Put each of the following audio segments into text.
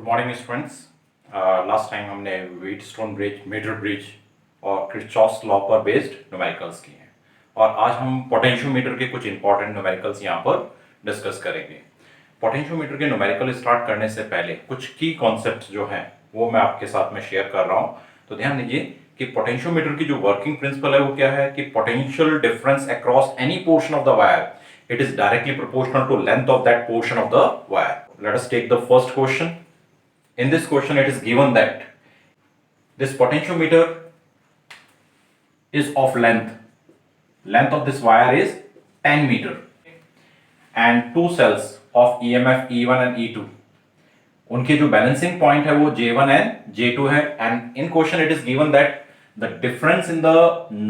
Morning students. Last time हमने Wheatstone bridge, metre bridge और Kirchhoff's law पर based numericals किए हैं और आज हम पोटेंशियोमीटर के कुछ इंपॉर्टेंट न्यूमेरिकल्स यहाँ पर डिस्कस करेंगे। पोटेंशियोमीटर के न्यूमेरिकल स्टार्ट करने से पहले कुछ की कॉन्सेप्ट्स जो हैं वो मैं आपके साथ में शेयर कर रहा हूँ। तो ध्यान दीजिए कि पोटेंशियोमीटर की जो वर्किंग प्रिंसिपल है वो क्या है कि potential difference across any portion of the wire, it is directly proportional to length of that portion of the wire. Let us take the first question. In this question it is given that this potentiometer is of length of this wire is 10 meter and two cells of EMF E1 and E2, उनके जो balancing point है वो J1 and J2 है and in question it is given that the difference in the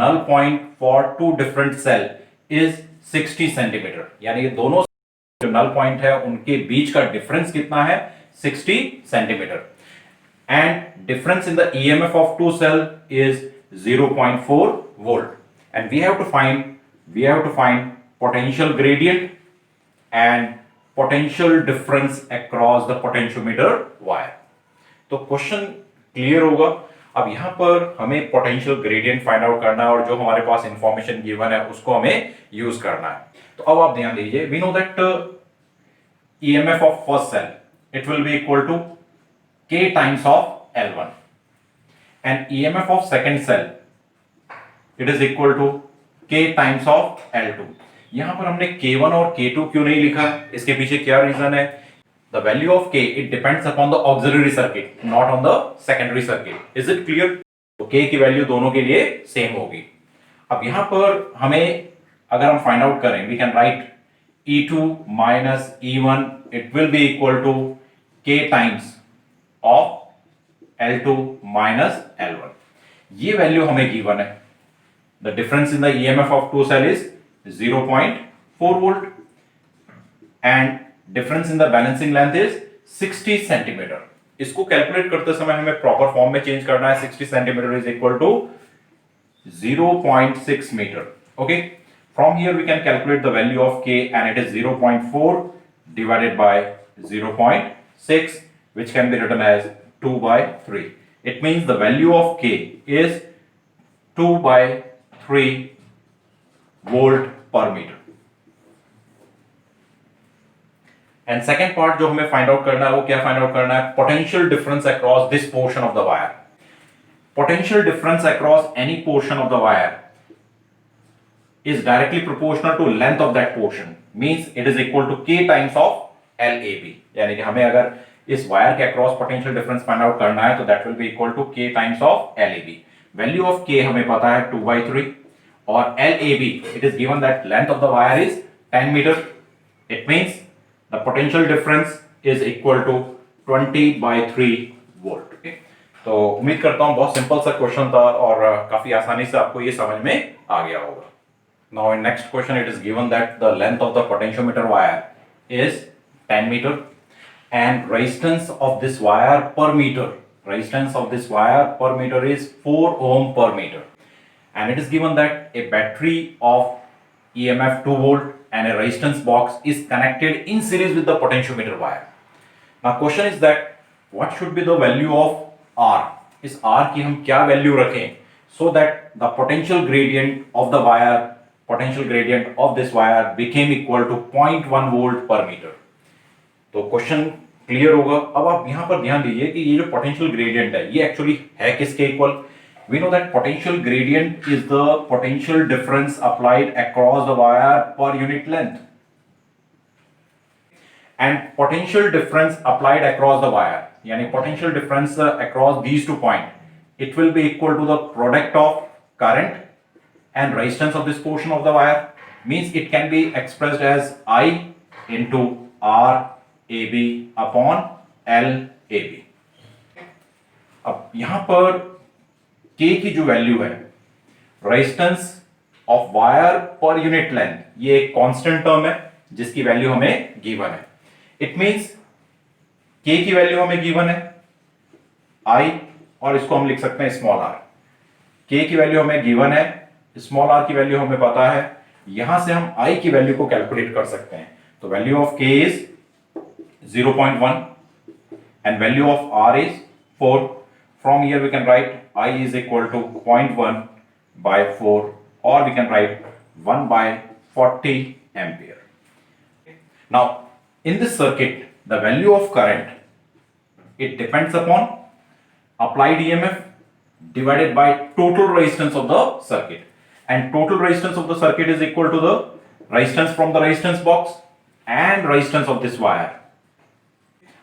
null point for two different cell is 60 centimetre, यानी कि दोनों जो null point है उनके बीच का डिफरेंस कितना है 60 centimetre and difference in the EMF of two cell is 0.4 volt and we have to find potential gradient and potential difference across the potentiometer wire. तो क्वेश्चन क्लियर होगा। अब यहां पर हमें पोटेंशियल ग्रेडियंट फाइंड आउट करना है और जो हमारे पास इंफॉर्मेशन गिवन है उसको हमें यूज करना है। तो अब आप ध्यान दीजिए, we know that EMF of first cell it will be equal to k times of L1 and EMF of second cell it is equal to k times of L2। यहां पर हमने k1 और k2 क्यों नहीं लिखा, इसके पीछे क्या रीजन है? The value of K, it depends upon the auxiliary circuit, not on the secondary circuit. Is it clear? तो K की वैल्यू दोनों के लिए सेम होगी। अब यहां पर हमें अगर हम फाइंड आउट करें, we can write E2 minus E1, it will be equal to K times of L2 minus L1। ये वैल्यू हमें गिवन है। The difference in the EMF of two cell is 0.4 volt and difference in the balancing length is 60 centimetre. इसको calculate करते समय हमें proper form में change करना है। 60 centimetre is equal to 0.6 metre. Okay, from here we can calculate the value of k and it is 0.4 divided by 0.6 which can be written as 2/3. It means the value of k is 2/3 volt per meter. And second part जो हमें find out करना है वो क्या find out करना है? Potential difference across this portion of the wire. Potential difference across any portion of the wire is directly proportional to length of that portion, means it is equal to k times of LAB। यानी कि हमें अगर इस wire के across potential difference find out करना है तो that will be equal to k times of LAB। Value of k हमें पता है 2/3 और LAB it is given that length of the wire is 10 metre. It means the potential difference is equal to 20/3 volt। okay? तो उम्मीद करता हूं बहुत simple सा क्वेश्चन था और काफी आसानी से आपको ये समझ में आ गया होगा। Now in next question it is given that the length of the potentiometer wire is 10 meter and resistance of this wire per meter is 4 ohm per meter and it is given that a battery of EMF 2 volt and a resistance box is connected in series with the potentiometer wire. Now question is that what should be the value of R? इस R की हम क्या value रखें so that the potential gradient of this wire became equal to 0.1 volt per meter। तो question clear होगा। अब आप यहां पर ध्यान दीजिए कि ये जो पोटेंशियल ग्रेडियंट है ये एक्चुअली है किसके equal? We know that potential gradient is the potential difference applied across the wire per unit length. And potential difference applied across the wire, yani potential difference across these 2 points, it will be equal to the product of current and resistance of this portion of the wire. Means it can be expressed as I into RAB upon LAB. अब यहां पर K की जो value है resistance of wire per unit length, ये एक constant term है जिसकी वैल्यू हमें गिवन है। इट मींस K की वैल्यू हमें गिवन है I और इसको हम लिख सकते हैं स्मॉल r। K की वैल्यू हमें गिवन है, स्मॉल r की वैल्यू हमें पता है, यहां से हम I की वैल्यू को कैलकुलेट कर सकते हैं। तो value of K is 0.1 and value of R is 4. From here we can write I is equal to 0.1 by 4, or we can write 1 by 40 ampere. Now in this circuit, the value of current, it depends upon applied EMF divided by total resistance of the circuit, and total resistance of the circuit is equal to the resistance from the resistance box and resistance of this wire.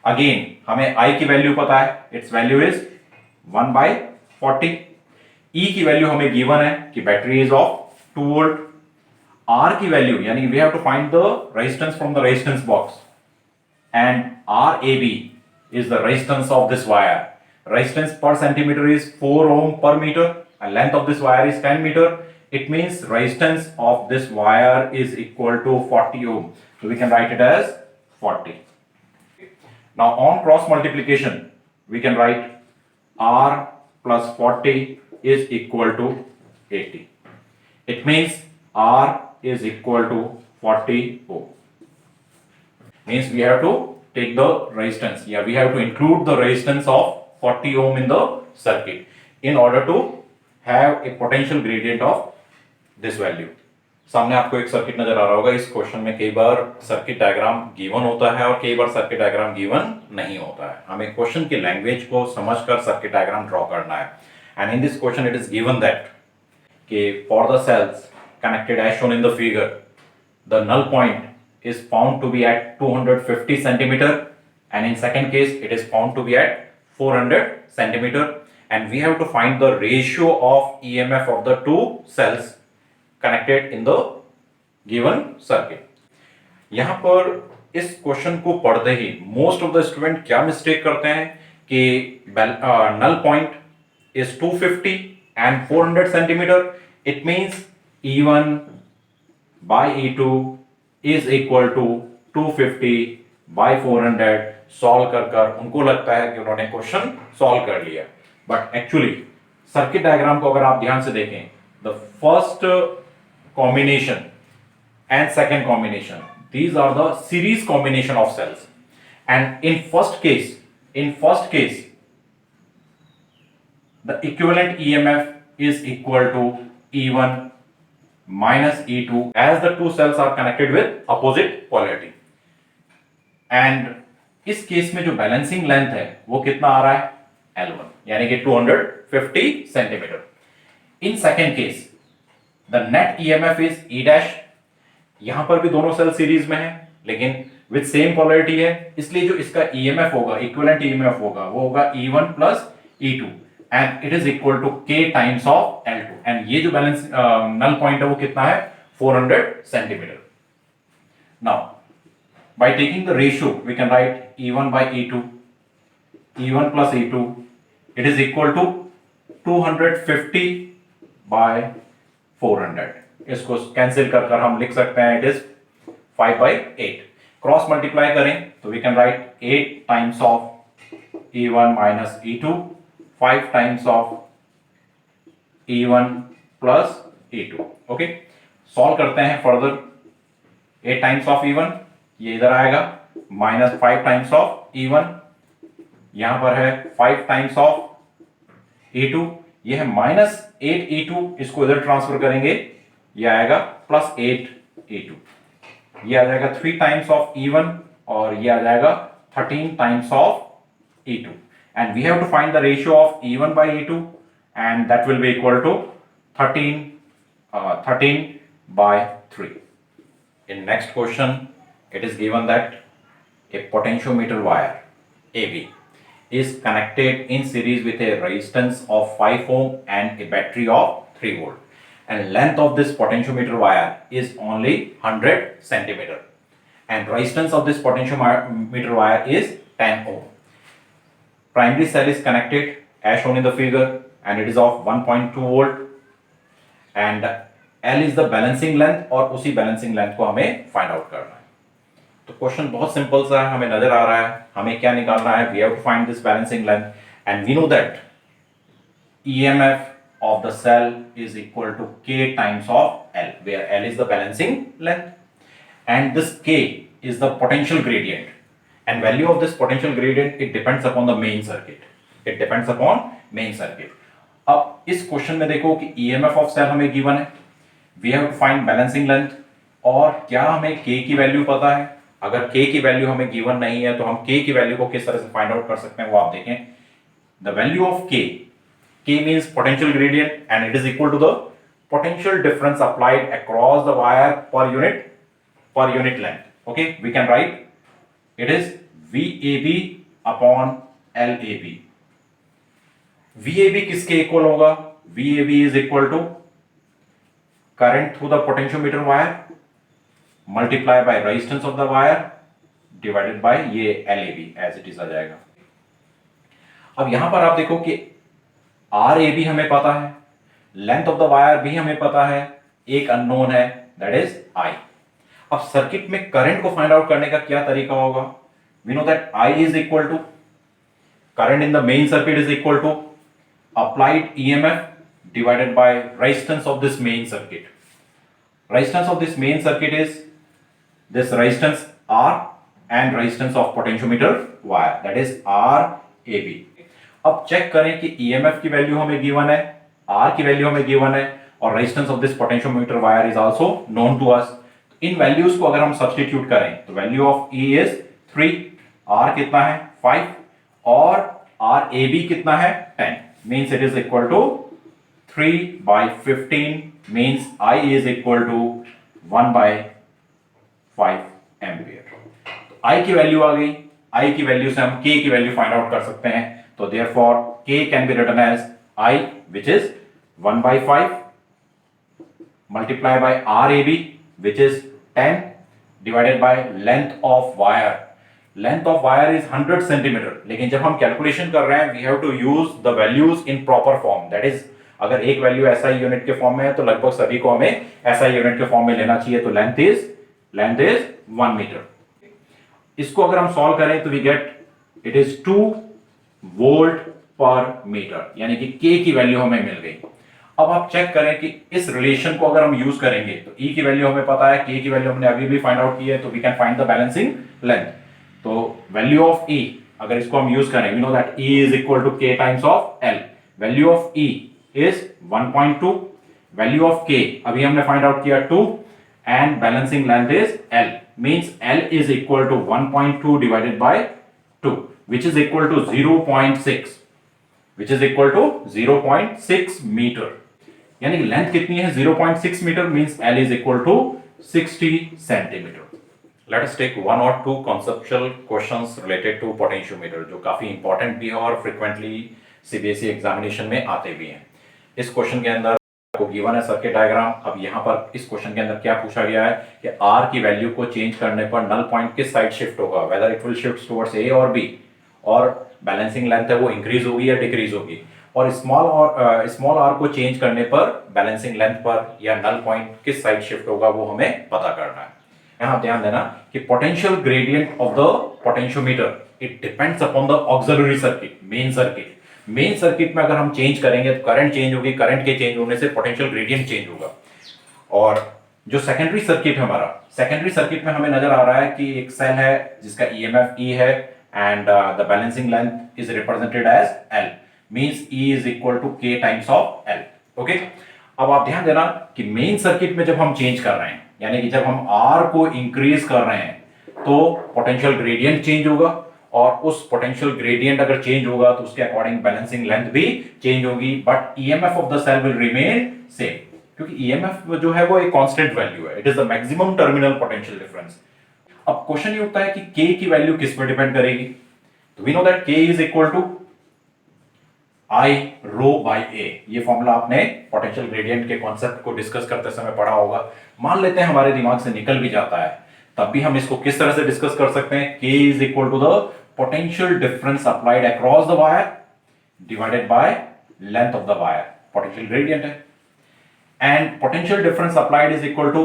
Again हमें I की value पता है, its value is 1 by 40. E की value हमें given है कि battery is of 2 volt. R की value यानी we have to find the resistance from the resistance box, and RAB is the resistance of this wire. Resistance per centimeter is 4 ohm per meter, and length of this wire is 10 meter. It means resistance of this wire is equal to 40 ohm. So we can write it as 40. Now on cross multiplication, we can write R plus 40 is equal to 80. It means R is equal to 40 ohm. Means we have to take the resistance. Yeah, we have to include the resistance of 40 ohm in the circuit in order to have a potential gradient of this value. सामने आपको एक circuit नजर आ रहा होगा. इस question में कई बार circuit diagram given होता है और कई बार सर्किट डायग्राम गिवन नहीं होता है. हमें क्वेश्चन की लैंग्वेज को समझकर सर्किट डायग्राम ड्रॉ करना है. And in this question it is given that कि for the cells connected as shown in the figure, the null point is found to be at 250 centimeter, and in second case it is found to be at 400 centimeter, and we have to find the ratio of EMF of the two cells connected in the given circuit. यहाँ पर इस question को पढ़ते ही most of the student क्या mistake करते हैं कि null point is 250 and 400 centimeter. It means E1 by E2 is equal to 250 by 400. Solve कर उनको लगता है कि उन्होंने क्वेश्चन सॉल्व कर लिया, बट एक्चुअली सर्किट डायग्राम को अगर आप ध्यान से देखें, the first combination and second combination, these are the series combination of cells, and in first case the equivalent EMF is equal to E1 minus E2 as the two cells are connected with opposite polarity. And इस case में जो balancing length है वो कितना आ रहा है, L1, यानी कि 250 centimetre. In second case the net EMF is E dash. यहां पर भी दोनों सेल सीरीज में है लेकिन विद सेम पोलैरिटी है, इसलिए जो इसका EMF होगा, इक्विवेलेंट EMF होगा, वो होगा E1 plus E2, and it is equal to K times of L2, and ये जो बैलेंस नल पॉइंट है वो कितना है, 400 centimetre. Now by taking the ratio we can write E1 by E2, E1 plus E2, it is equal to 250 by 400. इसको cancel कर हम लिख सकते हैं it is 5 by 8. Cross multiply करें तो we can write 8 times of E1 minus E2, 5 times of E1 plus E2. Okay, solve करते हैं फर्दर. 8 times of E1 ये इधर आएगा, माइनस 5 times of E1, यहां पर है 5 times of E2, ये है माइनस 8 E2, इसको इधर ट्रांसफर करेंगे, ये आएगा प्लस 8 E2, ये आ जाएगा 3 times of E1, और ये आ जाएगा 13 times of E2. And we have to find the ratio of E1 by E2, and that will be equal to 13 by 3. In next question, it is given that a potentiometer wire AB is connected in series with a resistance of 5 ohm and a battery of 3 volt, and length of this potentiometer wire is only 100 centimeter, and resistance of this potentiometer wire is 10 ohm. Primary cell is connected as shown in the figure, and it is of 1.2 volt, and L is the balancing length, और उसी balancing length को हमें find out करना है. तो question बहुत simple सा है, हमें नजर आ रहा है हमें क्या निकालना है. We have to find this balancing length, and we know that EMF of the cell is equal to K times of L, where L is the balancing length, and this K is the potential gradient. and value of this potential gradient it depends upon the main circuit. It depends upon main circuit. अब इस question में देखो कि EMF of cell हमें given है, we have to find balancing length, और क्या हमें K की वैल्यू पता है? अगर K की वैल्यू हमें गिवन नहीं है तो हम K की वैल्यू को किस तरह से फाइंड आउट कर सकते हैं वो आप देखें. The value of K means potential gradient and it is equal to the potential difference applied across the wire per unit length. Okay, we can write it is VAB upon LAB. VAB किसके equal होगा? VAB is equal to current through the potentiometer wire multiply by resistance of the wire divided by ये LAB as it is आ जाएगा. अब यहां पर आप देखो कि RAB हमें पता है, लेंथ ऑफ द वायर भी हमें पता है, एक अननोन है दैट इज I. अब सर्किट में करंट को फाइंड आउट करने का क्या तरीका होगा? We know that I is equal to current in the main circuit is equal to applied EMF divided by resistance of this main circuit. Resistance of this main circuit is this resistance R and resistance of potentiometer wire that is RAB. अब check करें कि EMF की value हमें given है, R की value हमें given है, और resistance of this potentiometer wire is also known to us. इन वैल्यूज को अगर हम सब्स्टिट्यूट करें तो value of E is 3, R कितना है 5 और RAB कितना है 10, means it is equal to 3/15 means I is equal to 1/5 ampere. I की वैल्यू आ गई, I की वैल्यू से हम K की वैल्यू फाइंड आउट कर सकते हैं. तो therefore K can be written as I which is 1/5 multiply by RAB which is 10 divided by length of wire. Length of wire is 100 centimeter. लेकिन जब हम कैलकुलेशन कर रहे हैं we have to use the values in proper form. That is अगर एक value SI unit के form में है तो लगभग सभी को हमें SI यूनिट के फॉर्म में लेना चाहिए. तो लेंथ इज 1 मीटर. इसको अगर हम सॉल्व करें तो we get it is 2 volt per meter, यानी कि K की वैल्यू हमें मिल गई. अब आप चेक करें कि इस रिलेशन को अगर हम यूज करेंगे तो E की वैल्यू हमें पता है, K की वैल्यू हमने अभी भी फाइंड आउट की है, तो we can find the balancing length. तो वैल्यू ऑफ E अगर इसको हम यूज करें, we know that E is equal to K times of L. Value of E is 1.2, value of K अभी हमने फाइंड आउट किया 2 and balancing length is L, means L is equal to 1.2 divided by 2 which is equal to 0.6, which is equal to 0.6 meter. यानी कि length कितनी है 0.6 metre, means L is equal to 60 centimeter. Let us take one or two conceptual questions related to potentiometer जो काफी important भी है और frequently CBSE examination में आते भी हैं. इस क्वेश्चन के अंदर को गिवन है सर्किट डायग्राम. अब यहाँ पर इस क्वेश्चन के अंदर क्या पूछा गया है कि R की वैल्यू को चेंज करने पर नल पॉइंट किस साइड शिफ्ट होगा, whether it will shift towards A और B, और बैलेंसिंग लेंथ है वो इंक्रीज होगी या डिक्रीज होगी, और स्मॉल r को चेंज करने पर बैलेंसिंग लेंथ पर या नल पॉइंट किस साइड शिफ्ट होगा वो हमें पता करना है. यहाँ ध्यान देना कि potential gradient of the potentiometer it depends upon the auxiliary circuit, main circuit. Main circuit में अगर हम चेंज करेंगे तो करंट चेंज होगी, करंट के चेंज होने से पोटेंशियल ग्रेडियंट चेंज होगा. और जो सेकेंडरी सर्किट है हमारा, सेकेंडरी सर्किट में हमें नजर आ रहा है कि एक सेल है जिसका EMF E है and the balancing length is represented as L, means E is equal to K times of L. Okay, अब आप ध्यान देना कि मेन सर्किट में जब हम चेंज कर रहे हैं, यानी कि जब हम R को इंक्रीज कर रहे हैं तो पोटेंशियल ग्रेडियंट चेंज होगा, और उस पोटेंशियल ग्रेडियंट अगर चेंज होगा तो उसके अकॉर्डिंग बैलेंसिंग लेंथ भी चेंज होगी, but EMF of the cell will remain same, क्योंकि EMF जो है वो एक कांस्टेंट वैल्यू है, it is the maximum terminal potential difference. अब क्वेश्चन ये उठता है कि K की वैल्यू किस पर डिपेंड करेगी. तो we know that K is equal to I rho by A. ये फॉर्मूला आपने पोटेंशियल ग्रेडियंट के कॉन्सेप्ट को डिस्कस करते समय पढ़ा होगा. मान लेते हैं हमारे दिमाग से निकल भी जाता है, तब भी हम इसको किस तरह से डिस्कस कर सकते हैं. K is equal to the potential difference applied across the wire divided by length of the wire, potential gradient है, and potential difference applied is equal to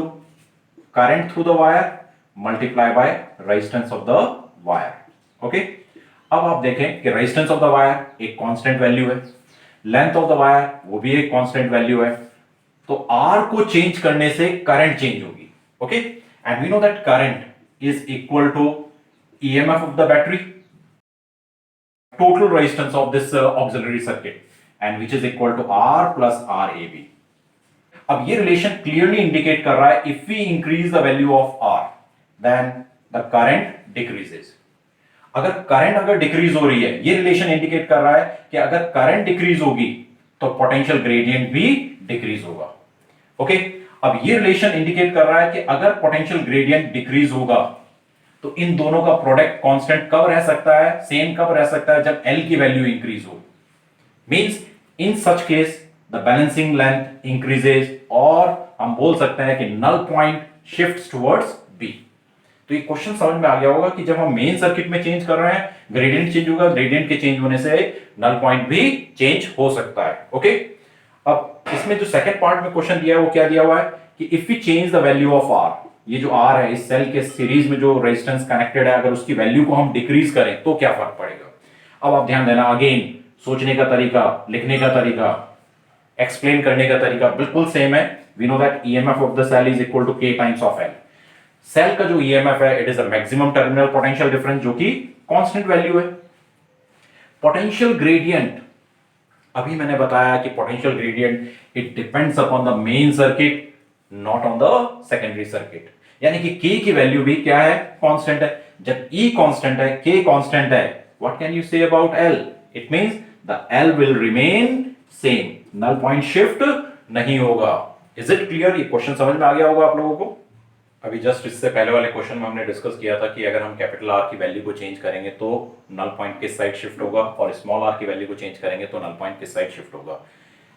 current through the wire multiply by resistance of the wire. Okay, अब आप देखें कि resistance of the wire एक constant value है, length of the wire वो भी एक constant value है, तो R को change करने से current change होगी. Okay, and we know that current is equal to EMF of the battery, total resistance of this auxiliary circuit, and which is equal to R plus RAB. अब ये relation clearly indicate कर रहा है if we increase the value of R then the current decreases. अगर decrease हो रही है, ये रिलेशन इंडिकेट कर रहा है कि अगर करंट डिक्रीज होगी तो पोटेंशियल ग्रेडियंट भी डिक्रीज होगा. ओके, अब ये रिलेशन इंडिकेट कर रहा है कि अगर पोटेंशियल ग्रेडियंट डिक्रीज होगा तो इन दोनों का प्रोडक्ट कांस्टेंट कब रह सकता है, सेम कब रह सकता है, जब L की वैल्यू इंक्रीज हो. Means in such case the balancing length increases, और हम बोल सकते हैं कि null point shifts towards B. तो ये क्वेश्चन समझ में आ गया होगा कि जब हम मेन सर्किट में चेंज कर रहे हैं, ग्रेडियंट चेंज होगा, ग्रेडियंट के चेंज होने से नल पॉइंट भी चेंज हो सकता है. ओके, अब इसमें जो सेकंड पार्ट में क्वेश्चन दिया है वो क्या दिया हुआ है कि if we change the value of R, ये जो R है इस सेल के सीरीज में जो रेजिस्टेंस कनेक्टेड है, अगर उसकी वैल्यू को हम डिक्रीज करें तो क्या फर्क पड़ेगा. अब आप ध्यान देना, अगेन सोचने का तरीका, लिखने का तरीका, एक्सप्लेन करने का तरीका बिल्कुल सेम है. We know that EMF of the cell is equal to K times of L. Cell का जो EMF है it is a maximum terminal potential difference, जो कि कांस्टेंट वैल्यू है. पोटेंशियल ग्रेडियंट, अभी मैंने बताया कि potential gradient it depends upon the main circuit, not on the secondary circuit. यानी कि K की वैल्यू भी क्या है, कांस्टेंट है. जब E कांस्टेंट है, K कांस्टेंट है, what can you say about L? It means the L will remain same, null point shift नहीं होगा. Is it clear? ये क्वेश्चन समझ में आ गया होगा आप लोगों को. अभी जस्ट इससे पहले वाले क्वेश्चन में हमने डिस्कस किया था कि अगर हम कैपिटल R की वैल्यू को चेंज करेंगे तो नल पॉइंट किस साइड शिफ्ट होगा, और स्मॉल r की वैल्यू को चेंज करेंगे तो नल पॉइंट किस साइड शिफ्ट होगा.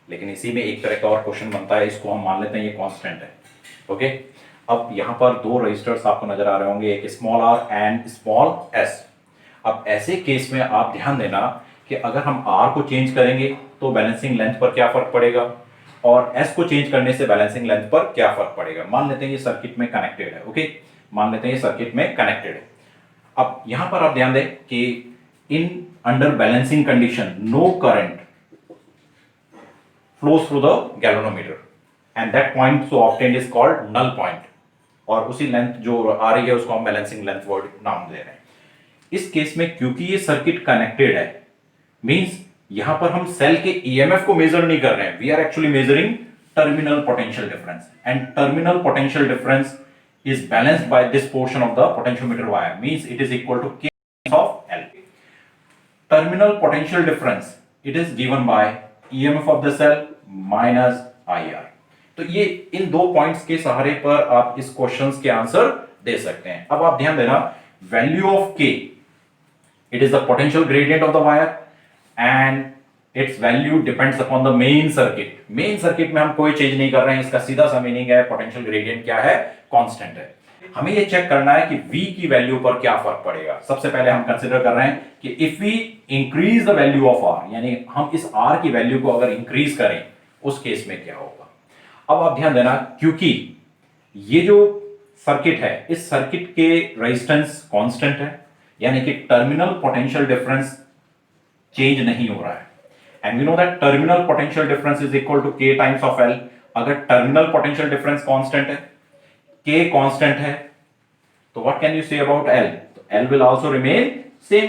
लेकिन इसी में एक तरह का और क्वेश्चन बनता है, इसको हम मान लेते हैं ये कांस्टेंट है. ओके, अब यहाँ पर दो रजिस्टर्स आपको नजर आ रहे होंगे, एक small r and small s. अब ऐसे केस में आप ध्यान देना कि अगर हम R को चेंज करेंगे तो बैलेंसिंग लेंथ पर क्या फर्क पड़ेगा, और S को चेंज करने से बैलेंसिंग लेंथ पर क्या फर्क पड़ेगा. मान लेते हैं ये सर्किट में कनेक्टेड है. ओके, मान लेते हैं ये सर्किट में कनेक्टेड है. अब यहां पर आप ध्यान दें कि in under balancing condition no current flows through the galvanometer and that point so obtained is called null point, और उसी लेंथ जो आ रही है उसको हम बैलेंसिंग लेंथ वर्ड नाम दे रहे हैं. इस केस में क्योंकि ये सर्किट कनेक्टेड है, मींस यहां पर हम सेल के EMF को मेजर नहीं कर रहे हैं, we are actually measuring terminal potential difference, and terminal potential difference is balanced by this portion of the potentiometer wire, means it is equal to K of L. Terminal potential difference it is given by EMF of the cell minus IR. तो ये इन दो points के सहारे पर आप इस questions के answer दे सकते हैं. अब आप ध्यान देना, value of K it is the potential gradient of the wire and its value depends upon the main circuit. Main circuit में हम कोई चेंज नहीं कर रहे हैं, इसका सीधा सा मीनिंग है पोटेंशियल ग्रेडियंट क्या है, कांस्टेंट है. हमें ये चेक करना है कि V की वैल्यू पर क्या फर्क पड़ेगा. सबसे पहले हम कंसीडर कर रहे हैं कि if we increase the value of R, यानी हम इस R की वैल्यू को अगर इंक्रीज करें उस केस में क्या होगा. अब आप ध्यान देना, क्योंकि ये जो सर्किट है इस सर्किट के रेजिस्टेंस कांस्टेंट है, यानी कि टर्मिनल पोटेंशियल डिफरेंस चेंज नहीं हो रहा है. And we know that terminal potential difference is equal to K times of L. अगर टर्मिनल पोटेंशियल डिफरेंस कांस्टेंट है, K कांस्टेंट है, तो what can you say about L? तो L will also remain same,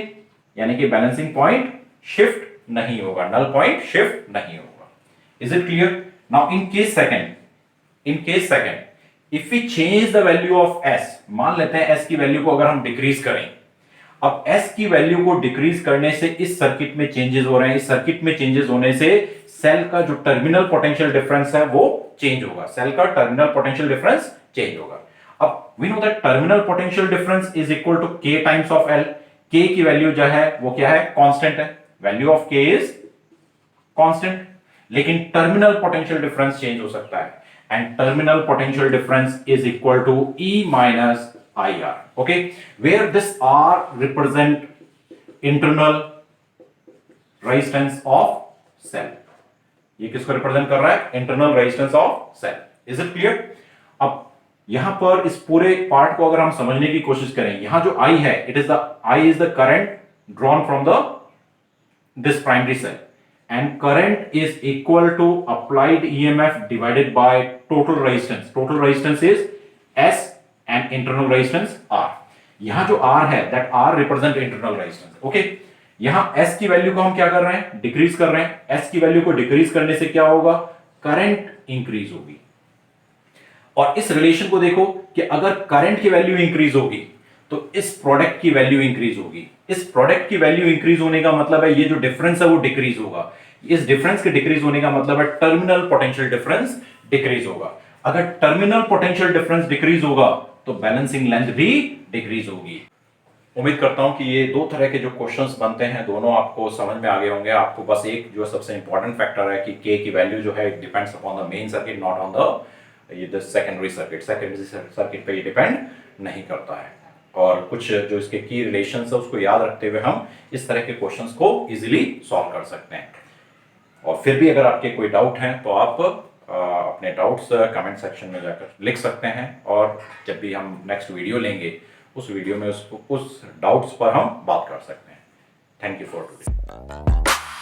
यानी कि balancing point shift नहीं होगा, नल point shift नहीं होगा. Is it clear? Now in case second if we change the value of S, मान लेते हैं S की वैल्यू को अगर हम डिक्रीज करें. अब S की वैल्यू को डिक्रीज करने से इस सर्किट में चेंजेस हो रहे हैं, इस सर्किट में चेंजेस होने से सेल का जो टर्मिनल पोटेंशियल डिफरेंस है वो चेंज होगा, सेल का टर्मिनल पोटेंशियल डिफरेंस चेंज होगा. अब we know that terminal potential difference is equal to K times of L. K की वैल्यू जो है वो क्या है, कांस्टेंट है, value of K is constant, लेकिन टर्मिनल पोटेंशियल डिफरेंस चेंज हो सकता है, and terminal potential difference is equal to E minus IR. okay, where this R represent internal resistance of cell. ये किसको रिप्रेजेंट कर रहा है, internal resistance of cell. Is it clear? अब यहां पर इस पूरे पार्ट को अगर हम समझने की कोशिश करें, यहां जो I है, it is the I is the current drawn from the this primary cell, and current is equal to applied EMF divided by total resistance. Total resistance is S and internal resistance R. यहां जो R है, that R represent internal resistance. Okay, यहां S की value को हम क्या कर रहे हैं, डिक्रीज कर रहे हैं। S की वैल्यू को डिक्रीज करने से क्या होगा, करंट इंक्रीज होगी। और इस रिलेशन को देखो कि अगर करंट की वैल्यू इंक्रीज होगी तो इस प्रोडक्ट की वैल्यू इंक्रीज होगी। इस प्रोडक्ट की वैल्यू इंक्रीज होने का मतलब है ये जो डिफरेंस है वो डिक्रीज होगा। इस डिफरेंस के डिक्रीज होने का मतलब है टर्मिनल पोटेंशियल डिफरेंस डिक्रीज होगा। अगर टर्मिनल पोटेंशियल डिफरेंस डिक्रीज होगा तो बैलेंसिंग लेंथ भी डिक्रीज होगी। उम्मीद करता हूं कि ये दो तरह के जो क्वेश्चंस बनते हैं दोनों आपको समझ में आ गए होंगे। आपको बस एक जो सबसे इंपॉर्टेंट फैक्टर है कि के की वैल्यू जो है depends upon the main circuit, not on the secondary circuit. Secondary circuit पे ये डिपेंड नहीं करता है। और कुछ जो इसके की रिलेशंस है उसको याद रखते हुए हम इस तरह के क्वेश्चंस को इजीली सॉल्व कर सकते हैं। और फिर भी अगर आपके कोई डाउट हैं तो आप अपने डाउट्स कमेंट सेक्शन में जाकर लिख सकते हैं, और जब भी हम नेक्स्ट वीडियो लेंगे उस वीडियो में उस डाउट्स पर हम बात कर सकते हैं। Thank you for today.